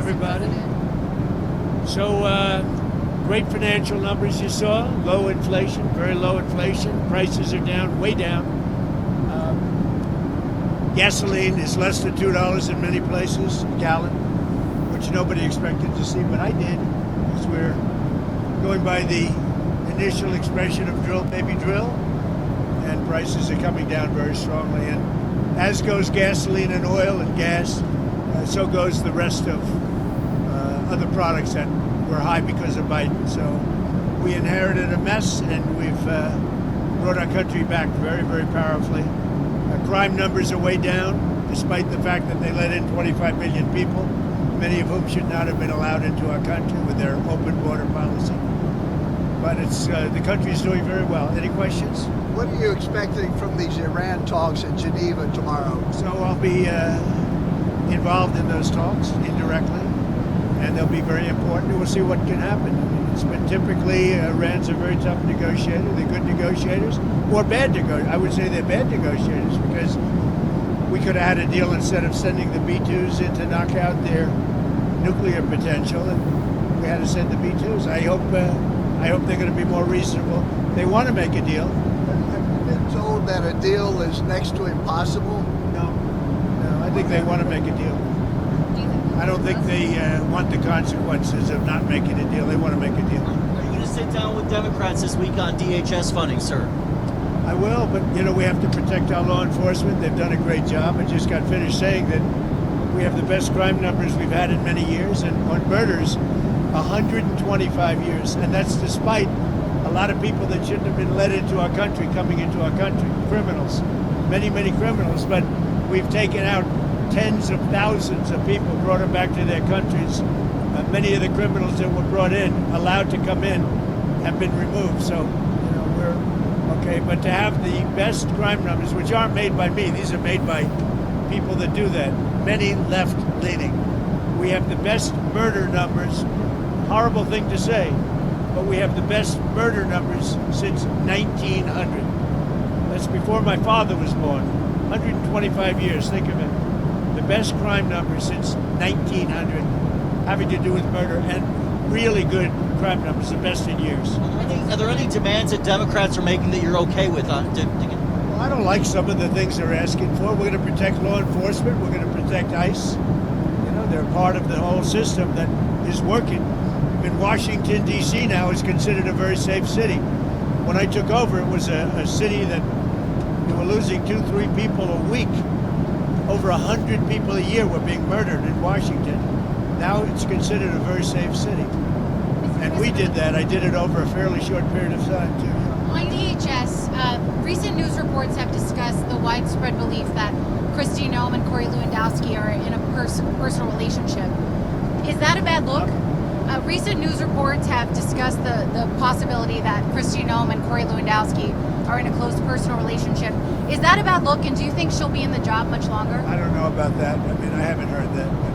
everybody. So, great financial numbers you saw. Low inflation, very low inflation. Prices are down, way down. Gasoline is less than $2 in many places, a gallon, which nobody expected to see, but I did, because we're going by the initial expression of drill, baby, drill, and prices are coming down very strongly. And as goes gasoline and oil and gas, so goes the rest of other products that were high because of Biden. So we inherited a mess, and we've brought our country back very, very powerfully. Crime numbers are way down, despite the fact that they let in 25 million people, many of whom should not have been allowed into our country with their open border policy. But it's the country is doing very well. Any questions? What are you expecting from these Iran talks in Geneva tomorrow? So I'll be involved in those talks indirectly, and they'll be very important. We'll see what can happen. It's been typically Iran's a very tough negotiator. They're good negotiators, or bad negotiators. I would say they're bad negotiators, because we could have had a deal instead of sending the B-2s in to knock out their nuclear potential, and we had to send the B-2s. I hope they're going to be more reasonable. They want to make a deal. Have you been told that a deal is next to impossible? No, I think they want to make a deal. I don't think they want the consequences of not making a deal. They want to make a deal. Are you going to sit down with Democrats this week on DHS funding, sir? I will, but we have to protect our law enforcement. They've done a great job. I just got finished saying that we have the best crime numbers we've had in many years, and on murders, 125 years, and that's despite a lot of people that shouldn't have been let into our country coming into our country, criminals, many, many criminals, but we've taken out tens of thousands of people, brought them back to their countries. Many of the criminals that were brought in, allowed to come in, have been removed. So, we're okay. But to have the best crime numbers, which aren't made by me, these are made by people that do that, many left-leaning. We have the best murder numbers. Horrible thing to say, but we have the best murder numbers since 1900. That's before my father was born. 125 years, think of it. The best crime numbers since 1900 having to do with murder, and really good crime numbers, the best in years. Are there any demands that Democrats are making that you're okay with? Well, I don't like some of the things they're asking for. We're going to protect law enforcement. We're going to protect ICE. They're part of the whole system that is working. In Washington, D.C. now is considered a very safe city. When I took over, it was a city that you were losing 2-3 people a week. Over 100 people a year were being murdered in Washington. Now it's considered a very safe city. And we did that. I did it over a fairly short period of time, too. On DHS, recent news reports have discussed the widespread belief that Kristi Noem and Corey Lewandowski are in a personal relationship. Is that a bad look? Recent news reports have discussed the possibility that Kristi Noem and Corey Lewandowski are in a close personal relationship. Is that a bad look, and do you think she'll be in the job much longer? I don't know about that. I haven't heard that. But,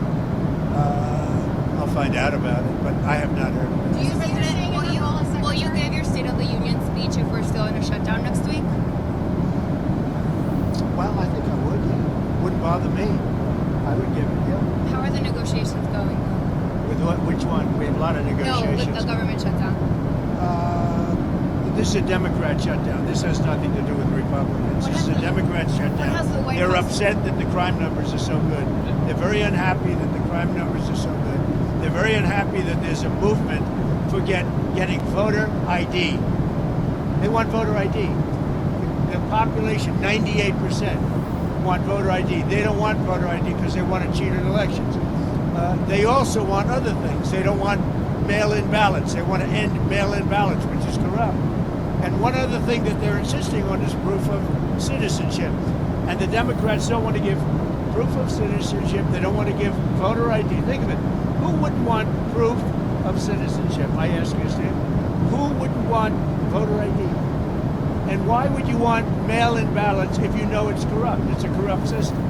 I'll find out about it, but I have not heard it. Do you think will you give your State of the Union speech if we're still in a shutdown next week? Well, I think I would, yeah. Wouldn't bother me. I would give it, yeah. How are the negotiations going? With what? Which one? We have a lot of negotiations. No, with the government shutdown. This is a Democrat shutdown. This has nothing to do with Republicans. This is a Democrat shutdown. They're upset that the crime numbers are so good. They're very unhappy that the crime numbers are so good. They're very unhappy that there's a movement for getting voter ID. They want voter ID. The population, 98%, want voter ID. They don't want voter ID because they want to cheat in elections. They also want other things. They don't want mail-in ballots. They want to end mail-in ballots, which is corrupt. And one other thing that they're insisting on is proof of citizenship. And the Democrats don't want to give proof of citizenship. They don't want to give voter ID. Think of it. Who wouldn't want proof of citizenship? I ask you, Steve. Who wouldn't want voter ID? And why would you want mail-in ballots if you know it's corrupt? It's a corrupt system.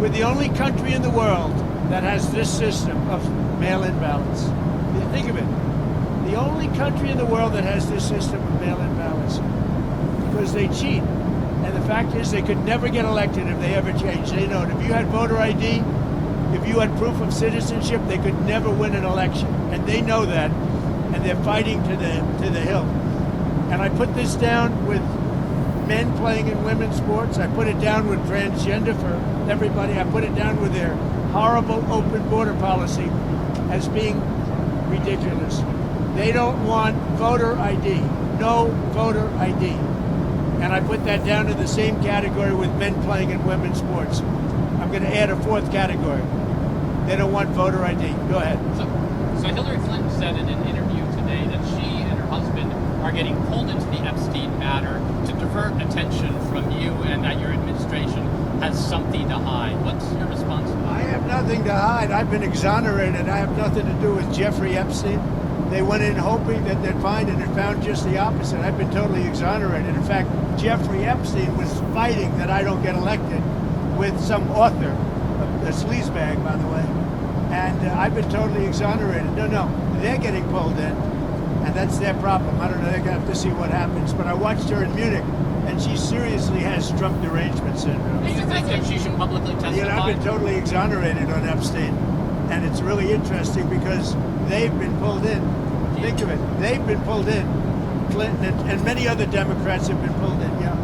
We're the only country in the world that has this system of mail-in ballots. Think of it. The only country in the world that has this system of mail-in ballots, because they cheat. And the fact is they could never get elected if they ever changed. They know if you had voter ID, If you had proof of citizenship, they could never win an election, and they know that, and they're fighting to the hilt. And I put this down with men playing in women's sports. I put it down with transgender for everybody. I put it down with their horrible open border policy as being ridiculous. They don't want voter ID, no voter ID. And I put that down in the same category with men playing in women's sports. I'm going to add a fourth category. They don't want voter ID. Go ahead. So Hillary Clinton said in an interview today that she and her husband are getting pulled into the Epstein matter to divert attention from you, and that your administration has something to hide. What's your response to that? I have nothing to hide. I've been exonerated. I have nothing to do with Jeffrey Epstein. They went in hoping that they'd find it and found just the opposite. I've been totally exonerated. In fact, Jeffrey Epstein was fighting that I don't get elected with some author, a sleazebag, by the way. And I've been totally exonerated. No, they're getting pulled in, and that's their problem. I don't know, they're going to have to see what happens. But I watched her in Munich, and she seriously has Trump derangement syndrome. Do you think that she should publicly testify? You know, I've been totally exonerated on Epstein, and it's really interesting because they've been pulled in. Think of it. They've been pulled in. Clinton and many other Democrats have been pulled in, yeah.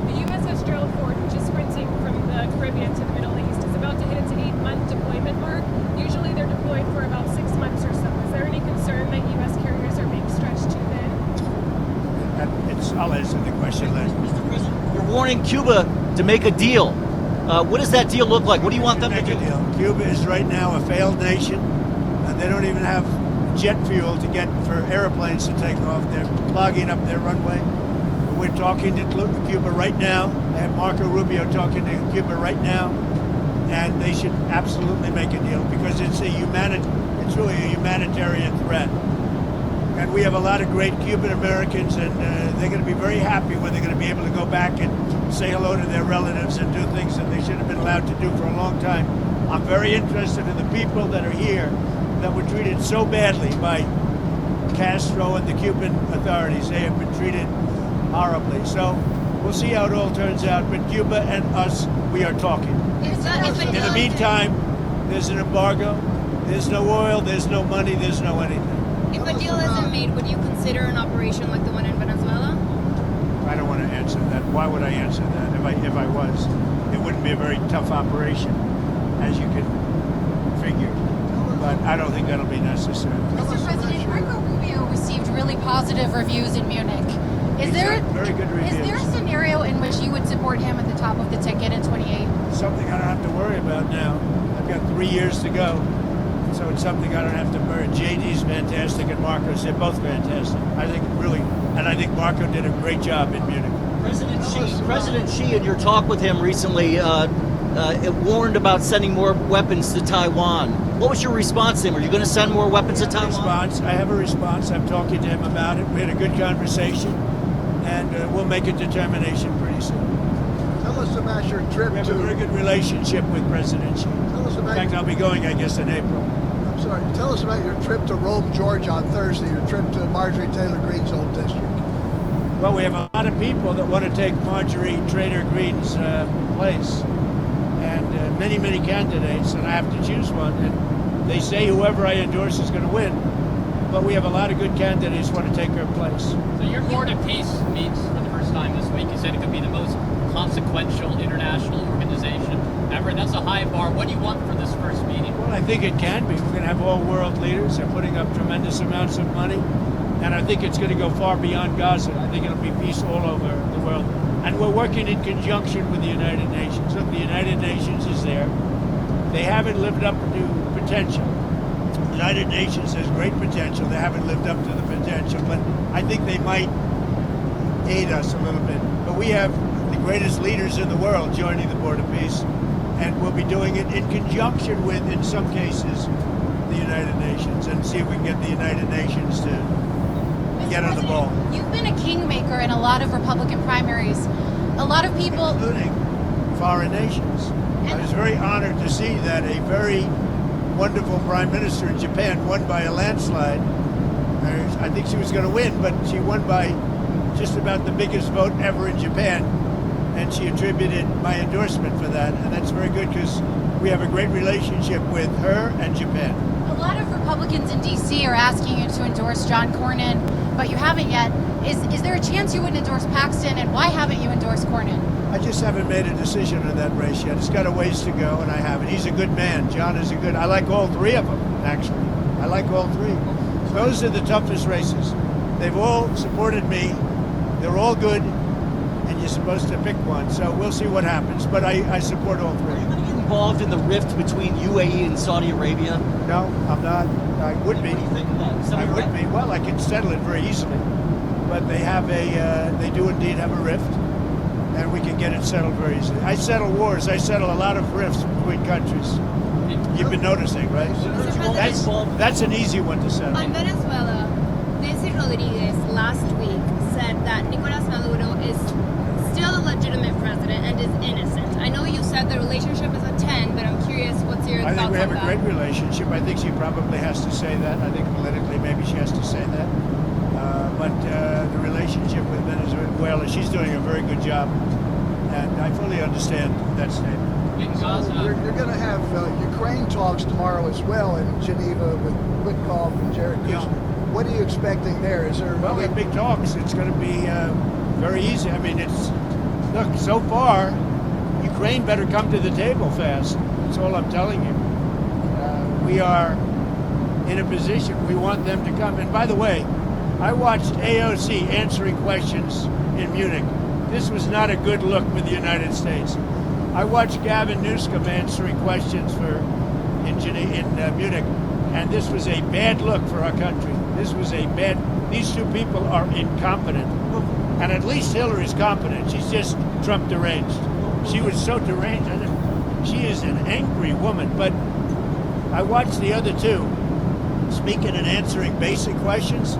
The USS Gerald Ford, which is sprinting from the Caribbean to the Middle East, is about to hit its 8-month deployment mark. Usually they're deployed for about 6 months or so. Is there any concern that U.S. carriers are being stretched too thin? I'll answer the question later. Mr. President, you're warning Cuba to make a deal. What does that deal look like? What do you want them to Make do? a deal. Cuba is right now a failed nation, and they don't even have jet fuel to get for airplanes to take off. They're clogging up their runway. We're talking to Cuba right now. I have Marco Rubio talking to Cuba right now, and they should absolutely make a deal because it's really a humanitarian threat. And we have a lot of great Cuban Americans, and they're going to be very happy when they're going to be able to go back and say hello to their relatives and do things that they should have been allowed to do for a long time. I'm very interested in the people that are here that were treated so badly by Castro and the Cuban authorities. They have been treated horribly. So we'll see how it all turns out. But Cuba and us, we are talking. In the meantime, there's an embargo. There's no oil. There's no money. There's no anything. If a deal isn't made, would you consider an operation like the one in Venezuela? I don't want to answer that. Why would I answer that? If I was, it wouldn't be a very tough operation, as you can figure. But I don't think that'll be necessary. Mr. President, Marco Rubio received really positive reviews in Munich. Is there very good reviews? Is there a scenario in which you would support him at the top of the ticket in 28? Something I don't have to worry about now. I've got 3 years to go, so it's something I don't have to worry. JD's fantastic, and Marco's, they're both fantastic. I think really, and I think Marco did a great job in Munich. President Xi, in your talk with him recently, it warned about sending more weapons to Taiwan. What was your response to him? Are you going to send more weapons to Taiwan? I have a response. I'm talking to him about it. We had a good conversation, and we'll make a determination pretty soon. Tell us about your trip We have to. a very good relationship with President Xi. Tell us In about. fact, I'll be going, I guess, in April. I'm sorry. Tell us about your trip to Rome, Georgia on Thursday. Your trip to Marjorie Taylor Greene's old district. Well, we have a lot of people that want to take Marjorie Taylor Greene's place, and many, many candidates, and I have to choose one. And they say whoever I endorse is going to win, but we have a lot of good candidates who want to take her place. So your Court of Peace meets for the first time this week. You said it could be the most consequential international organization ever. That's a high bar. What do you want for this first meeting? Well, I think it can be. We're going to have all world leaders. They're putting up tremendous amounts of money, and I think it's going to go far beyond Gaza. I think it'll be peace all over the world. And we're working in conjunction with the United Nations. Look, the United Nations is there. They haven't lived up to potential. The United Nations has great potential. They haven't lived up to the potential, but I think they might aid us a little bit. But we have the greatest leaders in the world joining the Board of Peace, and we'll be doing it in conjunction with, in some cases, the United Nations, and see if we can get the United Nations to get on the ball. You've been a kingmaker in a lot of Republican primaries. A lot of people, Including foreign nations. I was very honored to see that a very wonderful prime minister in Japan won by a landslide. I think she was going to win, but she won by just about the biggest vote ever in Japan, and she attributed my endorsement for that, and that's very good because We have a great relationship with her and Japan. A lot of Republicans in D.C. are asking you to endorse John Cornyn, but you haven't yet. Is there a chance you would endorse Paxton, and why haven't you endorsed Cornyn? I just haven't made a decision on that race yet. It's got a ways to go, and I haven't. He's a good man. John is a good. I like all three of them, actually. I like all three. Those are the toughest races. They've all supported me. They're all good, and you're supposed to pick one. So we'll see what happens. But I support all three. Are you going to get involved in the rift between UAE and Saudi Arabia? No, I'm not. I would be. What do you think of that? I would be. Well, I could settle it very easily. But they have they do indeed have a rift, and we can get it settled very easily. I settle wars. I settle a lot of rifts between countries. You've been noticing, right? That's an easy one to settle. On Venezuela, Nancy Rodriguez last week said that Nicolas Maduro is still a legitimate president and is innocent. I know you said the relationship is a 10, but I'm curious what's your I thoughts think we have on a that? great relationship. I think she probably has to say that. I think politically maybe she has to say that. But the relationship with Venezuela, she's doing a very good job. And I fully understand that statement. In Gaza, You're going to have Ukraine talks tomorrow as well in Geneva with Witkoff and Jared Kushner. Yeah. What are you expecting there? Is there Well, we have big talks. It's going to be very easy. I mean, look, so far, Ukraine better come to the table fast. That's all I'm telling you. We are in a position, we want them to come. And by the way, I watched AOC answering questions in Munich. This was not a good look for the United States. I watched Gavin Newsom answering questions in Munich, and this was a bad look for our country. These two people are incompetent. And at least Hillary's competent. She's just Trump deranged. She was so deranged. She is an angry woman. But I watched the other two speaking and answering basic questions.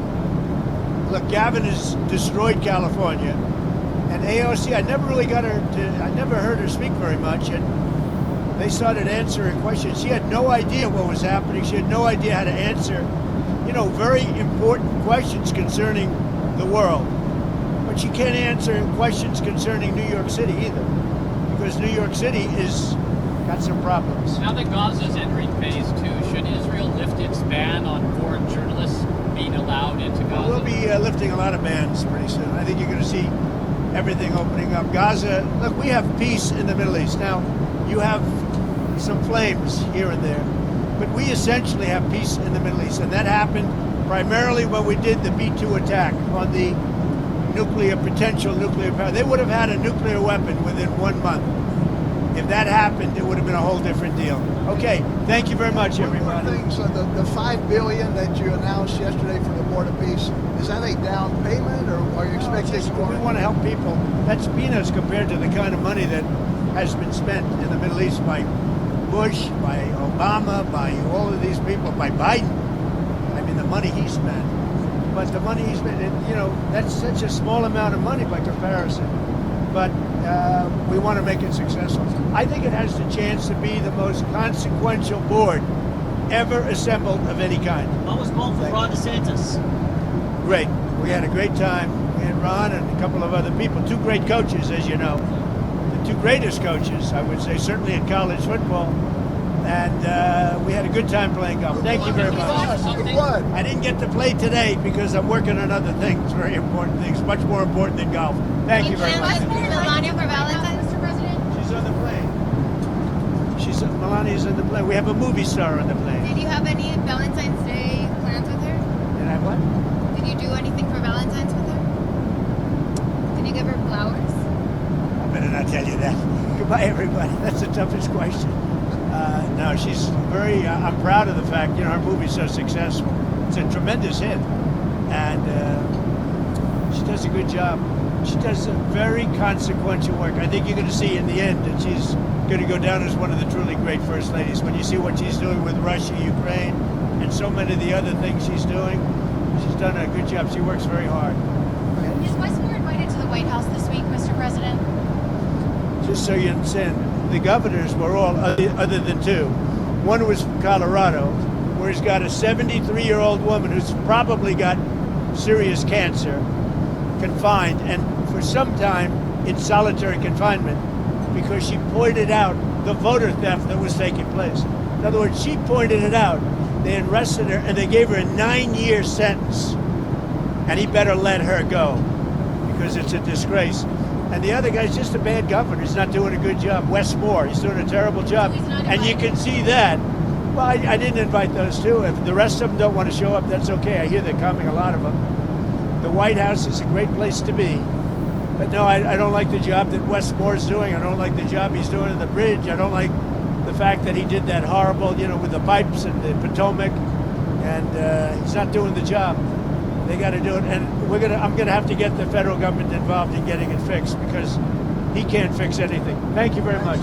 Look, Gavin has destroyed California. And AOC, I never heard her speak very much. And they started answering questions. She had no idea what was happening. She had no idea how to answer, very important questions concerning the world. But she can't answer questions concerning New York City either, because New York City is got some problems. now that Gaza's entering phase 2, should Israel lift its ban on foreign journalists being allowed into Gaza? We'll be lifting a lot of bans pretty soon. I think you're going to see everything opening up. Gaza, look, we have peace in the Middle East. Now, you have some flames here and there, but we essentially have peace in the Middle East. And that happened primarily when we did the B-2 attack on the potential nuclear power. They would have had a nuclear weapon within 1 month. If that happened, it would have been a whole different deal. Okay, thank you very much, everybody. One thing, so the $5 billion that you announced yesterday for the Board of Peace, is that a down payment, or are you expecting more? We want to help people. That's peanuts compared to the kind of money that has been spent in the Middle East by Bush, by Obama, by all of these people, by Biden. I mean, the money he spent. But the money he spent, that's such a small amount of money by comparison. But we want to make it successful. I think it has the chance to be the most consequential board ever assembled of any kind. I was called for Ron DeSantis. Great. We had a great time. We had Ron and a couple of other people, two great coaches, as you know. The two greatest coaches, I would say, certainly in college football. And we had a good time playing golf. Thank you very much. Who won? I didn't get to play today because I'm working on other things, very important things, much more important than golf. Thank you very much. Melania for Valentine's? Mr. President? She's on the plane. Melania's on the plane. We have a movie star on the plane. Did you have any Valentine's Day plans with her? And I what? Did you do anything for Valentine's with her? Did you give her flowers? I better not tell you that. Goodbye, everybody. That's the toughest question. No, she's very, I'm proud of the fact, her movie's so successful. It's a tremendous hit. And she does a good job. She does a very consequential work. I think you're going to see in the end that she's going to go down as one of the truly great first ladies. When you see what she's doing with Russia, Ukraine, and so many of the other things she's doing, she's done a good job. She works very hard. Is Westmore invited to the White House this week, Mr. President? Just so you understand, the governors were all, other than two. One was from Colorado, where he's got a 73-year-old woman who's probably got serious cancer, confined, and for some time in solitary confinement, because she pointed out the voter theft that was taking place. In other words, she pointed it out. They arrested her and they gave her a 9-year sentence. And he better let her go because it's a disgrace. And the other guy's just a bad governor. He's not doing a good job. Wes Moore, he's doing a terrible job. And you can see that. Well, I didn't invite those two. If the rest of them don't want to show up, that's okay. I hear they're coming, a lot of them. The White House is a great place to be. But no, I don't like the job that Wes Moore's doing. I don't like the job he's doing in the bridge. I don't like the fact that he did that horrible, with the pipes and the Potomac. And he's not doing the job. They got to do it. And I'm going to have to get the federal government involved in getting it fixed because he can't fix anything. Thank you very much.